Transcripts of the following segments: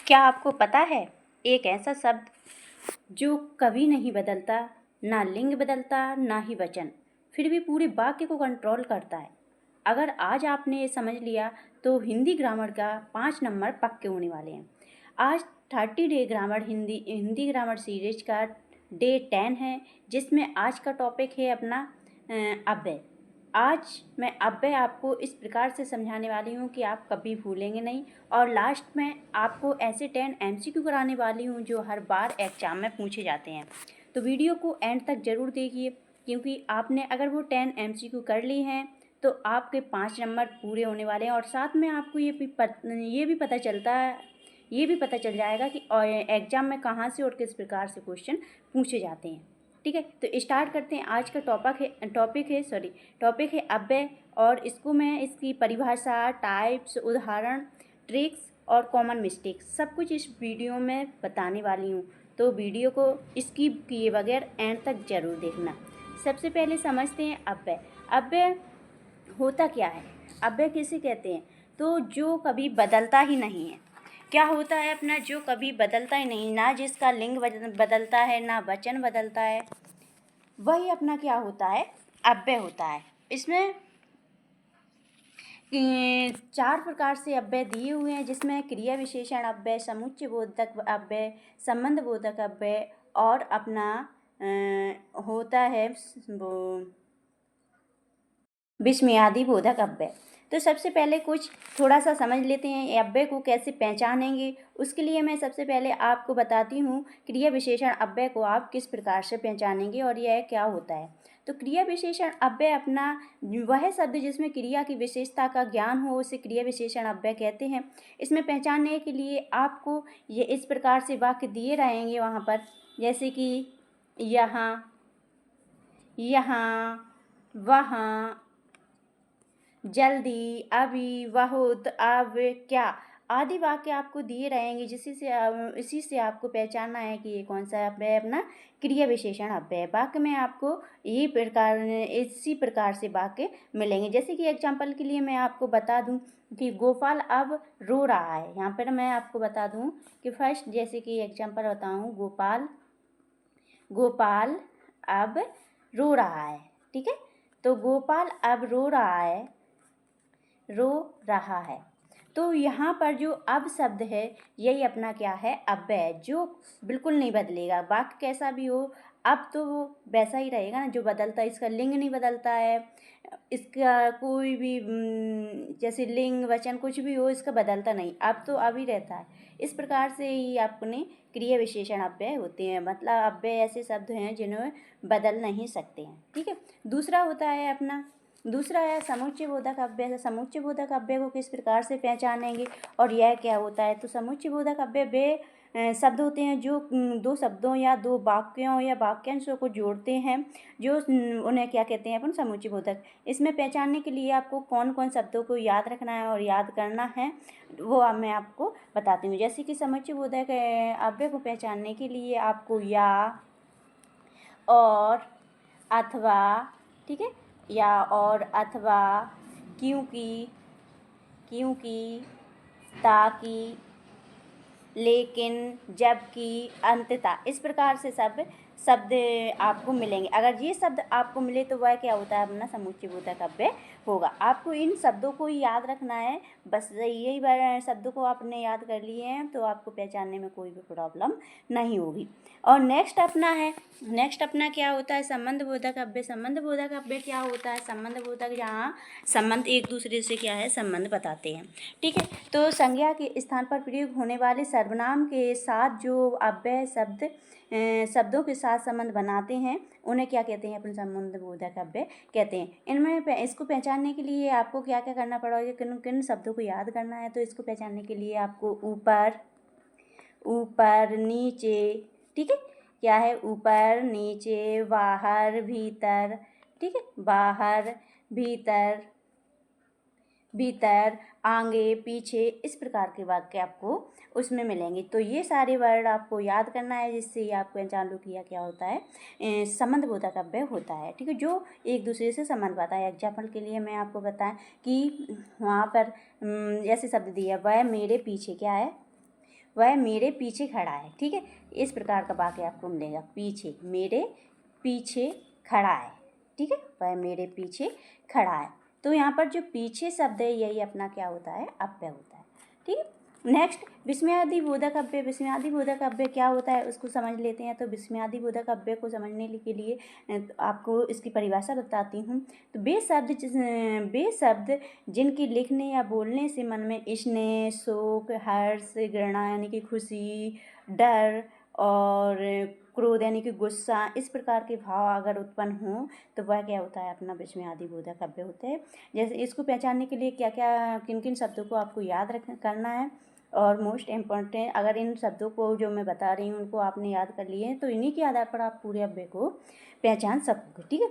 क्या आपको पता है एक ऐसा शब्द जो कभी नहीं बदलता, ना लिंग बदलता ना ही वचन, फिर भी पूरे वाक्य को कंट्रोल करता है। अगर आज आपने ये समझ लिया तो हिंदी ग्रामर का 5 नंबर पक्के होने वाले हैं। आज 30 day grammar Hindi grammar series का डे 10 है, जिसमें आज का टॉपिक है अपना अव्यय। आज मैं अव्यय आपको इस प्रकार से समझाने वाली हूँ कि आप कभी भूलेंगे नहीं, और लास्ट में आपको ऐसे 10 MCQ कराने वाली हूँ जो हर बार एग्जाम में पूछे जाते हैं। तो वीडियो को एंड तक ज़रूर देखिए, क्योंकि आपने अगर वो 10 MCQ कर ली हैं तो आपके 5 नंबर पूरे होने वाले हैं। और साथ में आपको ये भी पता चल जाएगा कि एग्ज़ाम में कहाँ से और किस प्रकार से क्वेश्चन पूछे जाते हैं। ठीक है, तो स्टार्ट करते हैं। आज का टॉपिक है अव्यय, और इसको मैं इसकी परिभाषा, टाइप्स, उदाहरण, ट्रिक्स और कॉमन मिस्टेक्स सब कुछ इस वीडियो में बताने वाली हूँ। तो वीडियो को स्किप किए बगैर एंड तक ज़रूर देखना। सबसे पहले समझते हैं अव्यय। अव्यय होता क्या है, अव्यय किसे कहते हैं? तो जो कभी बदलता ही नहीं है। क्या होता है अपना जो कभी बदलता ही नहीं, ना जिसका लिंग बदलता है ना वचन बदलता है, वही अपना क्या होता है, अव्यय होता है। इसमें 4 प्रकार से अव्यय दिए हुए हैं, जिसमें क्रिया विशेषण अव्यय, समुच्चय बोधक अव्यय, संबंध बोधक अव्यय और अपना होता है वो विस्मयादि बोधक अव्यय। तो सबसे पहले कुछ थोड़ा सा समझ लेते हैं अव्यय को कैसे पहचानेंगे। उसके लिए मैं सबसे पहले आपको बताती हूँ क्रिया विशेषण अव्यय को आप किस प्रकार से पहचानेंगे और यह क्या होता है। तो क्रिया विशेषण अव्यय अपना वह शब्द जिसमें क्रिया की विशेषता का ज्ञान हो, उसे क्रिया विशेषण अव्यय कहते हैं। इसमें पहचानने के लिए आपको ये इस प्रकार से वाक्य दिए रहेंगे वहाँ पर, जैसे कि यहाँ, यहाँ, वहाँ, जल्दी, अभी, बहुत, अब, क्या आदि वाक्य आपको दिए रहेंगे, इसी से आपको पहचानना है कि ये कौन सा अव्यय है, अपना क्रिया विशेषण अव्यय। वाक्य में आपको इसी प्रकार से वाक्य मिलेंगे। जैसे कि एग्जाम्पल के लिए मैं आपको बता दूं कि गोपाल अब रो रहा है। यहाँ पर मैं आपको बता दूं कि फर्स्ट, जैसे कि एग्जाम्पल बताऊं, गोपाल अब रो रहा है। ठीक है, तो गोपाल अब रो रहा है। तो यहाँ पर जो अब शब्द है यही अपना क्या है, अव्यय, जो बिल्कुल नहीं बदलेगा। वाक्य कैसा भी हो, अब तो वो वैसा ही रहेगा ना जो बदलता है। इसका लिंग नहीं बदलता है, इसका कोई भी जैसे लिंग वचन कुछ भी हो, इसका बदलता नहीं, अब तो अब ही रहता है। इस प्रकार से ही अपने क्रिया विशेषण अव्यय होते हैं। मतलब अव्यय ऐसे शब्द हैं जिन्हें बदल नहीं सकते हैं। ठीक है, दूसरा है समुच्चय बोधक अव्यय। समुच्चय बोधक अव्यय को किस प्रकार से पहचानेंगे और यह क्या होता है? तो समुच्चय बोधक अव्यय वे शब्द होते हैं जो दो शब्दों या दो वाक्यों या वाक्यांशों को जोड़ते हैं, जो उन्हें क्या कहते हैं अपन, समुच्चय बोधक। इसमें पहचानने के लिए आपको कौन कौन शब्दों को याद रखना है और याद करना है, वो अब मैं आपको बताती हूँ। जैसे कि समुच्चय बोधक अव्यय को पहचानने के लिए आपको या, और, अथवा, ठीक है, या और अथवा, क्योंकि, ताकि, लेकिन, जबकि, अंततः, इस प्रकार से सब शब्द आपको मिलेंगे। अगर ये शब्द आपको मिले तो वह क्या होता है, अपना समुच्चय बोधक अव्यय होगा। आपको इन शब्दों को ही याद रखना है, बस यही शब्दों को आपने याद कर लिए हैं तो आपको पहचानने में कोई भी प्रॉब्लम नहीं होगी। और नेक्स्ट अपना क्या होता है, संबंध बोधक अव्यय। संबंध बोधक अव्यय क्या होता है? संबंध बोधक जहाँ संबंध एक दूसरे से क्या है, संबंध बताते हैं। ठीक है, तो संज्ञा के स्थान पर प्रयोग होने वाले सर्वनाम के साथ जो अव्यय शब्दों के साथ संबंध बनाते हैं उन्हें क्या कहते हैं, अपन संबंध बोधक अव्यय कहते हैं। इनमें इसको पहचानने के लिए आपको क्या क्या करना पड़ेगा, किन किन शब्दों को याद करना है। तो इसको पहचानने के लिए आपको ऊपर, नीचे, ठीक है, क्या है, ऊपर, नीचे, बाहर, भीतर, ठीक है, बाहर, भीतर, आगे, पीछे, इस प्रकार के वाक्य आपको उसमें मिलेंगे। तो ये सारे वर्ड आपको याद करना है, जिससे आपको पहचान लो किया क्या होता है, संबंध बोधक अव्यय होता है। ठीक है, जो एक दूसरे से संबंध बताता है। एग्जाम्पल के लिए मैं आपको बताएं कि वहाँ पर ऐसे शब्द दिया, वह मेरे पीछे क्या है, वह मेरे पीछे खड़ा है। ठीक है, इस प्रकार का वाक्य आपको मिलेगा, पीछे, मेरे पीछे खड़ा है। ठीक है, वह मेरे पीछे खड़ा है। तो यहाँ पर जो पीछे शब्द है यही अपना क्या होता है, अव्यय होता है। ठीक है, नेक्स्ट विस्मयादि बोधक अव्यय। विस्मयादि बोधक अव्यय क्या होता है उसको समझ लेते हैं। तो विस्मयादि बोधक अव्यय को समझने के लिए आपको इसकी परिभाषा बताती हूँ। तो वे शब्द जिनकी लिखने या बोलने से मन में स्नेह, शोक, हर्ष, घृणा यानी कि खुशी, डर और क्रोध यानी कि गुस्सा, इस प्रकार के भाव अगर उत्पन्न हो तो वह क्या होता है, अपना विस्मयादि बोधक अव्यय होते हैं। जैसे इसको पहचानने के लिए क्या क्या किन किन शब्दों को आपको याद करना है, और मोस्ट इम्पॉर्टेंट, अगर इन शब्दों को जो मैं बता रही हूँ उनको आपने याद कर लिए हैं तो इन्हीं के आधार पर आप पूरे अव्यय को पहचान सकोगे। ठीक है,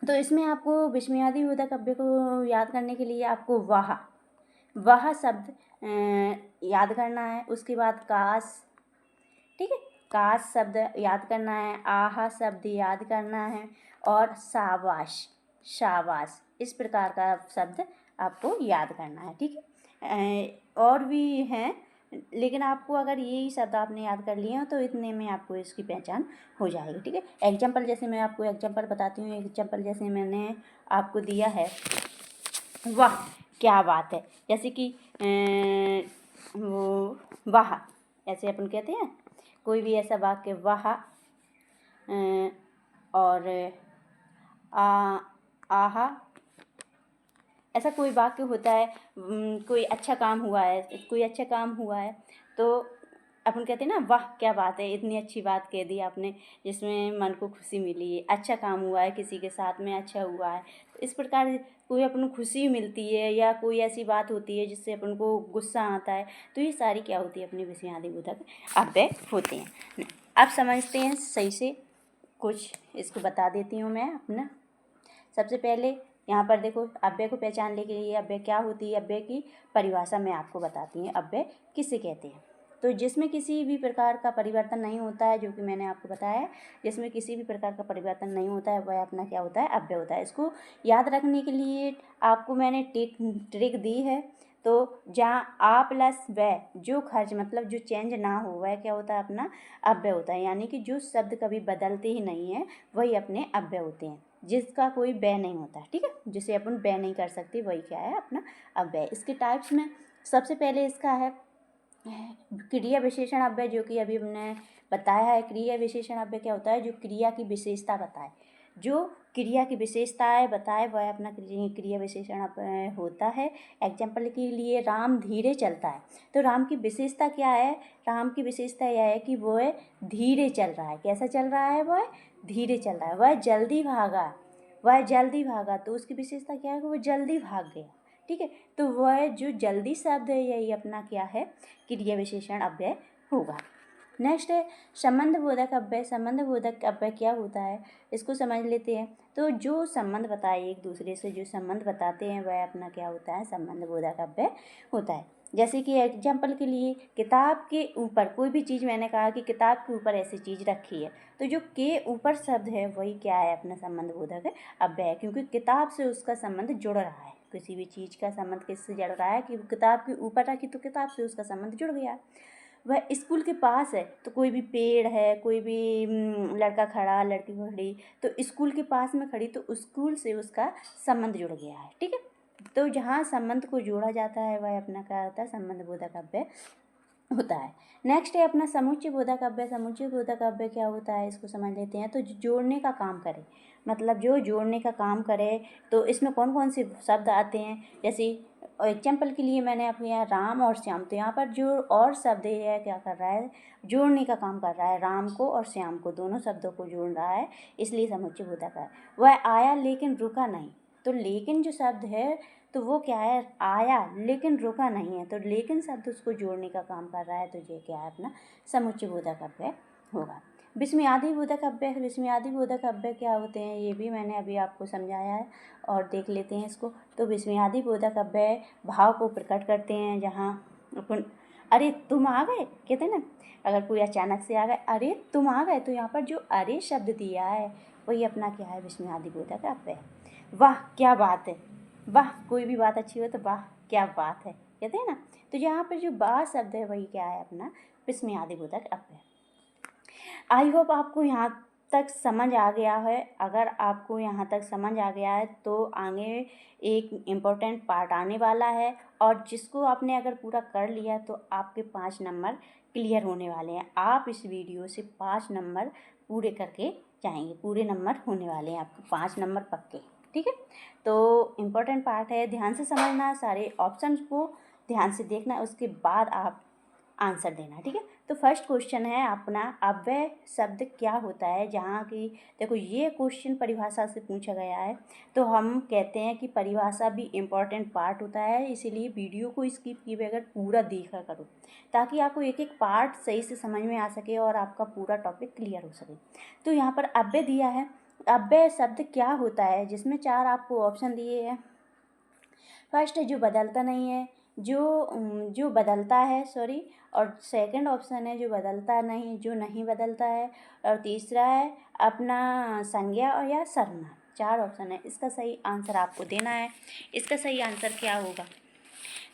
तो इसमें आपको विस्मयादि बोधक अव्यय को याद करने के लिए आपको वह शब्द याद करना है। उसके बाद काश, ठीक है, काश शब्द याद करना है, आहा शब्द याद करना है, और शाबाश इस प्रकार का शब्द आपको याद करना है। ठीक है, और भी हैं लेकिन आपको अगर यही शब्द आपने याद कर लिए हो तो इतने में आपको इसकी पहचान हो जाएगी। ठीक है, एग्जाम्पल जैसे मैं आपको एग्जाम्पल बताती हूँ। एग्जाम्पल जैसे मैंने आपको दिया है, वाह क्या बात है, जैसे कि वो वाह, ऐसे अपन कहते हैं कोई भी ऐसा वाक्य, वाह और आहा, ऐसा कोई वाक्य होता है। कोई अच्छा काम हुआ है तो अपन कहते हैं ना, वाह क्या बात है, इतनी अच्छी बात कह दी आपने जिसमें मन को खुशी मिली, अच्छा काम हुआ है, किसी के साथ में अच्छा हुआ है। तो इस प्रकार कोई अपन को खुशी मिलती है या कोई ऐसी बात होती है जिससे अपन को गुस्सा आता है, तो ये सारी क्या होती है, अपनी विस्मयादि बोधक अव्यय होते हैं। अब समझते हैं सही से, कुछ इसको बता देती हूँ मैं अपना। सबसे पहले यहाँ पर देखो, अव्यय को पहचानने के लिए अव्यय क्या होती है, अव्यय की परिभाषा मैं आपको बताती हूँ। अव्यय किसे कहते हैं, तो जिसमें किसी भी प्रकार का परिवर्तन नहीं होता है, जो कि मैंने आपको बताया है, जिसमें किसी भी प्रकार का परिवर्तन नहीं होता है वह अपना क्या होता है, अव्यय होता है। इसको याद रखने के लिए आपको मैंने ट्रिक दी है। तो जहाँ आ प्लस व जो खर्च मतलब जो चेंज ना हो वह क्या होता है, अपना अव्यय होता है। यानी कि जो शब्द कभी बदलते ही नहीं है वही अपने अव्यय होते हैं, जिसका कोई व्यय नहीं होता है। ठीक है, जिसे अपन व्यय नहीं कर सकते वही क्या है, अपना अव्यय। इसके टाइप्स में सबसे पहले इसका है क्रिया विशेषण अव्यय, जो कि अभी हमने बताया है। क्रिया विशेषण अव्यय क्या होता है, जो क्रिया की विशेषता बताए, जो क्रिया की विशेषताएं बताए वह अपना क्रिया विशेषण अव्यय होता है। एग्जाम्पल के लिए राम धीरे चलता है, तो राम की विशेषता क्या है, राम की विशेषता यह है कि वह धीरे चल रहा है। कैसा चल रहा है, वह धीरे चल रहा है। वह जल्दी भागा, तो उसकी विशेषता क्या है कि वह जल्दी भाग गया। ठीक है, तो वह जो जल्दी शब्द है यही अपना क्या है, क्रिया विशेषण अव्यय होगा। नेक्स्ट है संबंध बोधक अव्यय। संबंध बोधक अव्यय क्या होता है, इसको समझ लेते हैं। तो जो संबंध बताए, एक दूसरे से जो संबंध बताते हैं वह अपना क्या होता है, संबंध बोधक अव्यय होता है। जैसे कि एग्जाम्पल के लिए, किताब के ऊपर, कोई भी चीज़ मैंने कहा कि किताब के ऊपर ऐसी चीज़ रखी है, तो जो के ऊपर शब्द है वही क्या है, अपना संबंध बोधक अव्यय है, क्योंकि किताब से उसका संबंध जुड़ रहा है। किसी भी चीज़ का संबंध किससे जुड़ रहा है, कि किताब के ऊपर रखी तो किताब से उसका संबंध जुड़ गया। वह स्कूल के पास है, तो कोई भी पेड़ है, कोई भी लड़का खड़ा, लड़की खड़ी, तो स्कूल के पास में खड़ी तो स्कूल से उसका संबंध जुड़ गया है। ठीक है, तो जहाँ संबंध को जोड़ा जाता है वह अपना क्या होता है, संबंध बोधक अव्यय होता है। नेक्स्ट है अपना समुच्चय बोधक अव्यय। समुच्चय बोधक अव्यय क्या होता है, इसको समझ लेते हैं। तो जोड़ने का काम करे, मतलब जो जोड़ने का काम करे, तो इसमें कौन कौन से शब्द आते हैं। जैसे एग्जाम्पल के लिए मैंने अपने यहाँ राम और श्याम, तो यहाँ पर जो और शब्द है क्या कर रहा है, जोड़ने का काम कर रहा है। राम को और श्याम को, दोनों शब्दों को जोड़ रहा है, इसलिए समुच्चय बोधक है। वह आया लेकिन रुका नहीं, तो लेकिन जो शब्द है तो वो क्या है, आया लेकिन रुका नहीं है, तो लेकिन शब्द उसको जोड़ने का काम कर रहा है, तो ये क्या है, अपना समुच्चय बोधक अव्यय होगा। विस्मयादि बोधक अव्यय। विस्मयादि बोधक अव्यय क्या होते हैं, ये भी मैंने अभी आपको समझाया है, और देख लेते हैं इसको। तो विस्मयादि बोधक अव्यय भाव को प्रकट करते हैं, जहाँ अपन अरे तुम आ गए कहते हैं ना, अगर कोई अचानक से आ गए, अरे तुम आ गए, तो यहाँ पर जो अरे शब्द दिया है वही अपना क्या है, विस्मयादि बोधक अव्यय। वाह क्या बात है, वाह कोई भी बात अच्छी हो तो वाह क्या बात है, कहते हैं ना। तो यहाँ पर जो बा शब्द है वही क्या है अपना विस्मयादिबोधक अव्यय। आई होप आपको यहाँ तक समझ आ गया है। अगर आपको यहाँ तक समझ आ गया है तो आगे एक इम्पोर्टेंट पार्ट आने वाला है, और जिसको आपने अगर पूरा कर लिया तो आपके 5 नंबर क्लियर होने वाले हैं। आप इस वीडियो से 5 नंबर पूरे करके जाएंगे, पूरे नंबर होने वाले हैं आपके 5 नंबर पक्के। ठीक है, तो इम्पोर्टेंट पार्ट है, ध्यान से समझना, सारे ऑप्शंस को ध्यान से देखना, उसके बाद आप आंसर देना। ठीक है, तो फर्स्ट क्वेश्चन है अपना अव्यय शब्द क्या होता है। जहाँ की देखो ये क्वेश्चन परिभाषा से पूछा गया है, तो हम कहते हैं कि परिभाषा भी इम्पॉर्टेंट पार्ट होता है, इसीलिए वीडियो को स्किप किए बगैर पूरा देखा करो, ताकि आपको एक एक पार्ट सही से समझ में आ सके और आपका पूरा टॉपिक क्लियर हो सके। तो यहाँ पर अव्यय दिया है, अव्यय शब्द क्या होता है, जिसमें 4 आपको ऑप्शन दिए हैं। फर्स्ट है जो बदलता नहीं है, जो बदलता है, सॉरी, और सेकंड ऑप्शन है जो बदलता नहीं, जो नहीं बदलता है, और तीसरा है अपना संज्ञा और या सर्वनाम। 4 ऑप्शन है, इसका सही आंसर आपको देना है। इसका सही आंसर क्या होगा,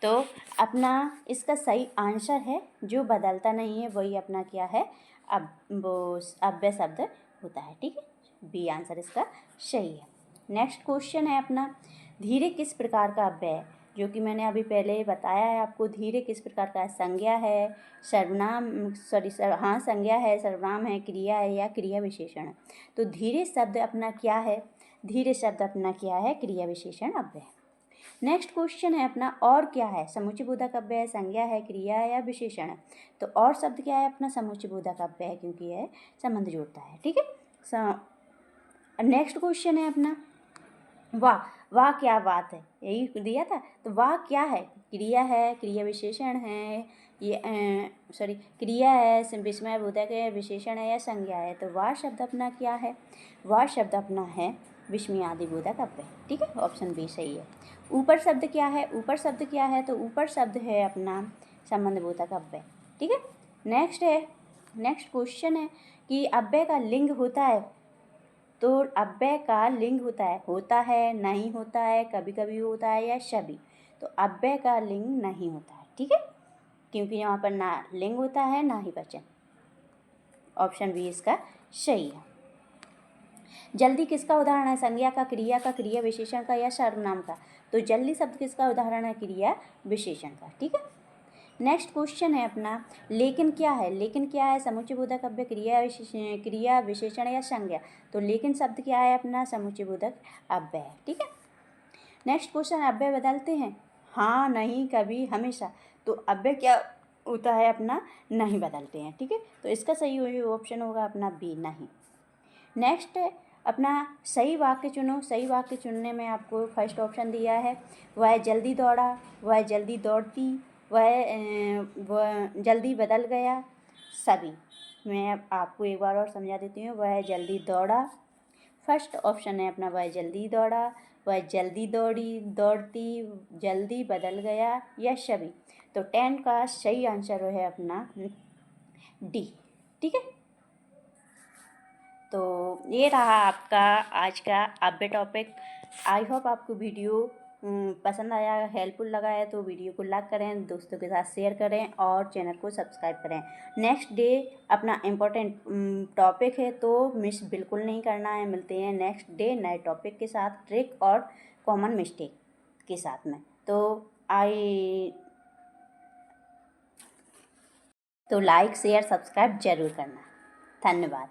तो अपना इसका सही आंसर है जो बदलता नहीं है, वही अपना क्या है, अब वो अव्यय शब्द होता है। ठीक है, बी आंसर इसका सही है। नेक्स्ट क्वेश्चन है अपना धीरे किस प्रकार का अव्यय है, जो कि मैंने अभी पहले ही बताया है आपको। धीरे किस प्रकार का है, संज्ञा है, सर्वनाम, हाँ संज्ञा है, सर्वनाम है, क्रिया है या क्रिया विशेषण है। तो धीरे शब्द अपना क्या है, धीरे शब्द अपना क्या है, क्रिया विशेषण अव्यय। नेक्स्ट क्वेश्चन है अपना और क्या है, समुच्चय बोधक अव्यय है, संज्ञा है, क्रिया है या विशेषण है। तो और शब्द क्या है अपना समुच्चय बोधक अव्यय है, क्योंकि यह संबंध जोड़ता है। ठीक है, नेक्स्ट क्वेश्चन है अपना वाह, वाह क्या बात है, यही दिया था। तो वाह क्या है, क्रिया है, क्रिया विशेषण है, ये सॉरी क्रिया है, विस्मय बोधक है, विशेषण है या संज्ञा है। तो वाह शब्द अपना क्या है, वाह शब्द अपना है विस्मयादिबोधक अव्यय। ठीक है, ऑप्शन बी सही है। ऊपर शब्द क्या है, ऊपर शब्द क्या है, तो ऊपर शब्द है अपना संबंध बोधक अव्यय। ठीक है, नेक्स्ट क्वेश्चन है कि अव्यय का लिंग होता है। तो अव्यय का लिंग होता है, नहीं होता है, कभी कभी होता है या सभी। तो अव्यय का लिंग नहीं होता है। ठीक है, क्योंकि यहाँ पर ना लिंग होता है ना ही वचन। ऑप्शन बी इसका सही है। जल्दी किसका उदाहरण है, संज्ञा का, क्रिया का, क्रिया विशेषण का या सर्वनाम का। तो जल्दी शब्द किसका उदाहरण है, क्रिया विशेषण का। ठीक है, नेक्स्ट क्वेश्चन है अपना लेकिन क्या है, लेकिन क्या है, समुच्चय बोधक अव्यय, क्रिया विशेषण या संज्ञा। तो लेकिन शब्द क्या है अपना समुच्चय बोधक अव्यय है। ठीक है, नेक्स्ट क्वेश्चन, अव्यय बदलते हैं, हाँ, नहीं, कभी, हमेशा। तो अव्यय क्या होता है अपना, नहीं बदलते हैं। ठीक है, तो इसका सही ऑप्शन होगा अपना बी, नहीं। नेक्स्ट है अपना सही वाक्य चुनो। सही वाक्य चुनने में आपको फर्स्ट ऑप्शन दिया है, वह जल्दी दौड़ा, वह जल्दी दौड़ती, वह जल्दी बदल गया, सभी। मैं आपको एक बार और समझा देती हूँ, वह जल्दी दौड़ा, फर्स्ट ऑप्शन है अपना वह जल्दी दौड़ा, वह जल्दी दौड़ती, जल्दी बदल गया या सभी। तो 10 का सही आंसर है अपना डी। ठीक है, तो ये रहा आपका आज का अव्यय टॉपिक। आई होप आपको वीडियो पसंद आया, हेल्पफुल लगा है, तो वीडियो को लाइक करें, दोस्तों के साथ शेयर करें और चैनल को सब्सक्राइब करें। नेक्स्ट डे अपना इम्पोर्टेंट टॉपिक है, तो मिस बिल्कुल नहीं करना है। मिलते हैं नेक्स्ट डे नए टॉपिक के साथ, ट्रिक और कॉमन मिस्टेक के साथ में। तो लाइक शेयर सब्सक्राइब जरूर करना। धन्यवाद।